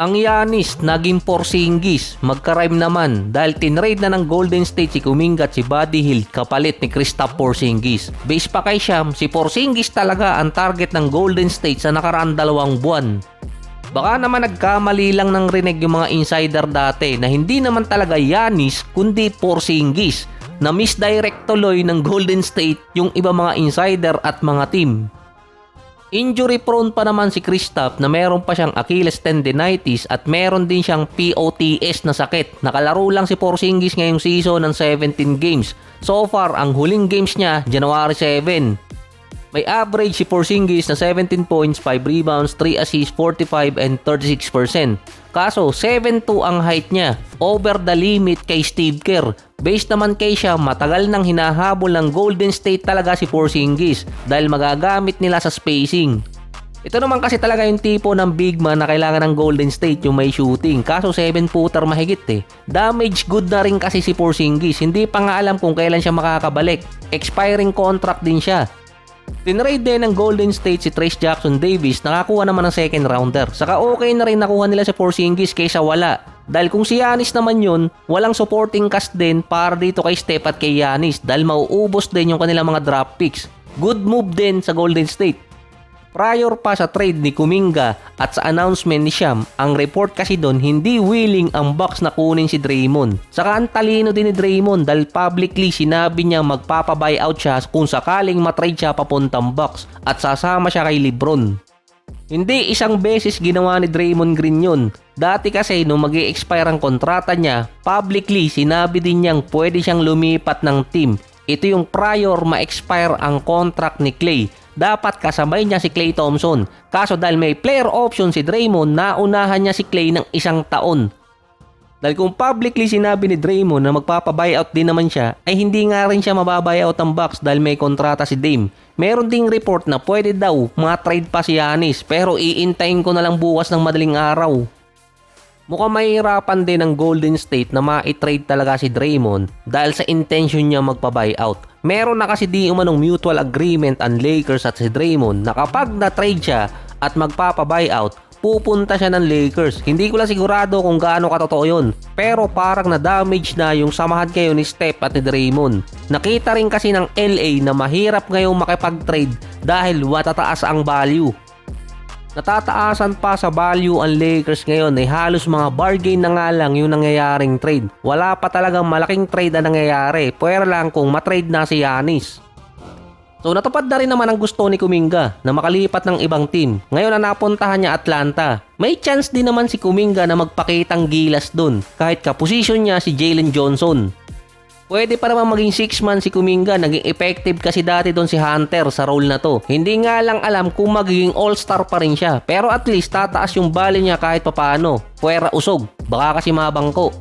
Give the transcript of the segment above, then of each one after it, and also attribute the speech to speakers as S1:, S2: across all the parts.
S1: Ang Giannis naging Porzingis, magka-rhyme naman dahil tinrade na ng Golden State si Kuminga at si Buddy Hield kapalit ni Kristaps Porzingis. Base pa kay Sham, si Porzingis talaga ang target ng Golden State sa nakaraang 2 buwan. Baka naman nagkamali lang ng rinig yung mga insider dati na hindi naman talaga Giannis kundi Porzingis, na misdirect tuloy ng Golden State yung iba mga insider at mga team. Injury prone pa naman si Kristaps na meron pa siyang Achilles tendinitis at meron din siyang POTS na sakit. Nakalaro lang si Porzingis ngayong season ng 17 games. So far, ang huling games niya, January 7. May average si Porzingis na 17 points, 5 rebounds, 3 assists, 45 and 36%. Kaso 7'2 ang height niya, over the limit kay Steve Kerr. Based naman kay siya, matagal nang hinahabol ng Golden State talaga si Porzingis dahil magagamit nila sa spacing. Ito naman kasi talaga yung tipo ng big man na kailangan ng Golden State, yung may shooting. Kaso 7-footer mahigit eh. Damage good na rin kasi si Porzingis, hindi pa nga alam kung kailan siya makakabalik. Expiring contract din siya. Tinrade din ng Golden State si Trayce Jackson-Davis, nakakuha naman ng second rounder. Saka okay na rin nakuha nila si Porzingis kaysa wala. Dahil kung si Giannis naman yun, walang supporting cast din para dito kay Steph at kay Giannis dahil mauubos din yung kanilang mga draft picks. Good move din sa Golden State. Prior pa sa trade ni Kuminga at sa announcement ni Sham, ang report kasi doon hindi willing ang Bucks na kunin si Draymond. Saka ang talino din ni Draymond dahil publicly sinabi niya magpapa-buyout siya kung sakaling matrade siya papuntang Bucks at sasama siya kay LeBron. Hindi isang beses ginawa ni Draymond Green yun. Dati kasi nung mag-i-expire ang kontrata niya, publicly sinabi din niyang pwede siyang lumipat ng team. Ito yung prior ma-expire ang contract ni Klay. Dapat kasabay niya si Klay Thompson. Kaso dahil may player option si Draymond, naunahan niya si Klay ng 1 taon. Dahil kung publicly sinabi ni Draymond na magpapa-buyout din naman siya, ay hindi nga rin siya mababuyout ang Bucks dahil may kontrata si Dame. Meron ding report na pwede daw ma-trade pa si Giannis, pero iintayin ko na lang bukas ng madaling araw. Mukhang mahihirapan din ng Golden State na ma-trade talaga si Draymond dahil sa intention niya magpa-buyout. Meron na kasi di umanong mutual agreement ang Lakers at si Draymond na kapag na-trade siya at magpapa-buyout, pupunta siya ng Lakers. Hindi ko lang sigurado kung gaano katotoo yun, pero parang na-damage na yung samahan kayo ni Steph at ni Draymond. Nakita rin kasi ng LA na mahirap ngayong makipag-trade dahil matataas ang value. Natataasan pa sa value ang Lakers ngayon ay halos mga bargain na nga lang yung nangyayaring trade. Wala pa talagang malaking trade na nangyayari, pwera lang kung matrade na si Giannis. So natupad na rin naman ang gusto ni Kuminga na makalipat ng ibang team. Ngayon na napuntahan niya Atlanta. May chance din naman si Kuminga na magpakitang gilas dun kahit kaposisyon niya si Jalen Johnson. Pwede pa naman maging 6-man si Kuminga, naging effective kasi dati doon si Hunter sa role na to. Hindi nga lang alam kung magiging all-star pa rin siya, pero at least tataas yung value niya kahit papaano. Puwera usog, baka kasi mabangko.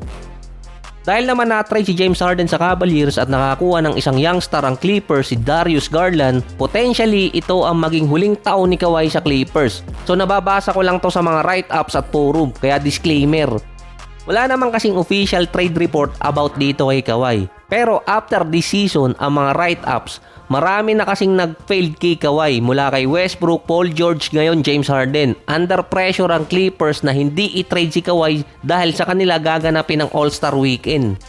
S1: Dahil naman na-trade si James Harden sa Cavaliers at nakakuha ng isang youngster ang Clippers si Darius Garland, potentially ito ang maging huling taon ni Kawhi sa Clippers. So nababasa ko lang to sa mga write-ups at forum, kaya disclaimer. Wala naman kasing official trade report about dito kay Kawhi. Pero after this season, ang mga write-ups, marami na kasing nag-failed kay Kawhi mula kay Westbrook, Paul George, ngayon James Harden. Under pressure ang Clippers na hindi i-trade si Kawhi dahil sa kanila gaganapin ang All-Star Weekend.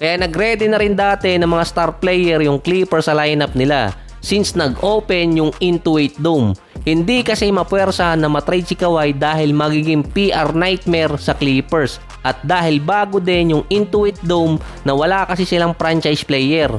S1: Kaya nag-ready na rin dati ng mga star player yung Clippers sa lineup nila since nag-open yung Intuit Dome. Hindi kasi mapuwersa na matrade si Kawhi dahil magiging PR nightmare sa Clippers. At dahil bago din yung Intuit Dome na wala kasi silang franchise player.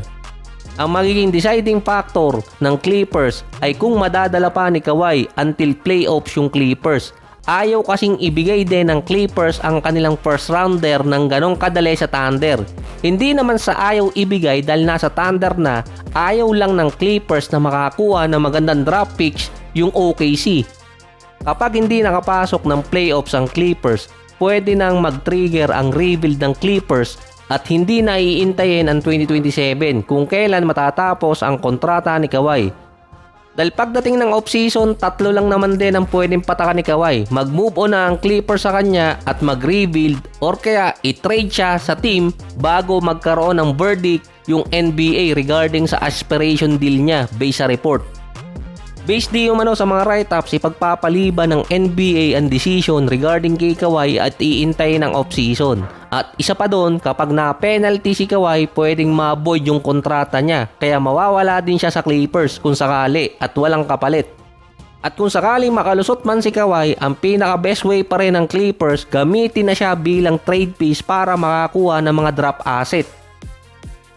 S1: Ang magiging deciding factor ng Clippers ay kung madadala pa ni Kawhi until playoffs yung Clippers. Ayaw kasing ibigay din ng Clippers ang kanilang first rounder ng ganong kadali sa Thunder. Hindi naman sa ayaw ibigay dahil nasa Thunder na, ayaw lang ng Clippers na makakuha ng magandang draft picks yung OKC. Kapag hindi nakapasok ng playoffs ang Clippers, pwede nang mag-trigger ang rebuild ng Clippers at hindi na iintayin ang 2027 kung kailan matatapos ang kontrata ni Kawhi. Dahil pagdating ng off-season, 3 lang naman din ang pwedeng pataka ni Kawhi. Mag-move on na ang Clippers sa kanya at mag-rebuild or kaya i-trade siya sa team bago magkaroon ng verdict yung NBA regarding sa aspiration deal niya based sa report. Based di umano sa mga write-ups, ipagpapaliban ng NBA ang decision regarding kay Kawhi at iintay ng off-season. At isa pa doon, kapag na-penalty si Kawhi, pwedeng ma-void yung kontrata niya. Kaya mawawala din siya sa Clippers kung sakali at walang kapalit. At kung sakaling makalusot man si Kawhi, ang pinaka-best way pa rin ng Clippers, gamitin na siya bilang trade piece para makakuha ng mga draft asset.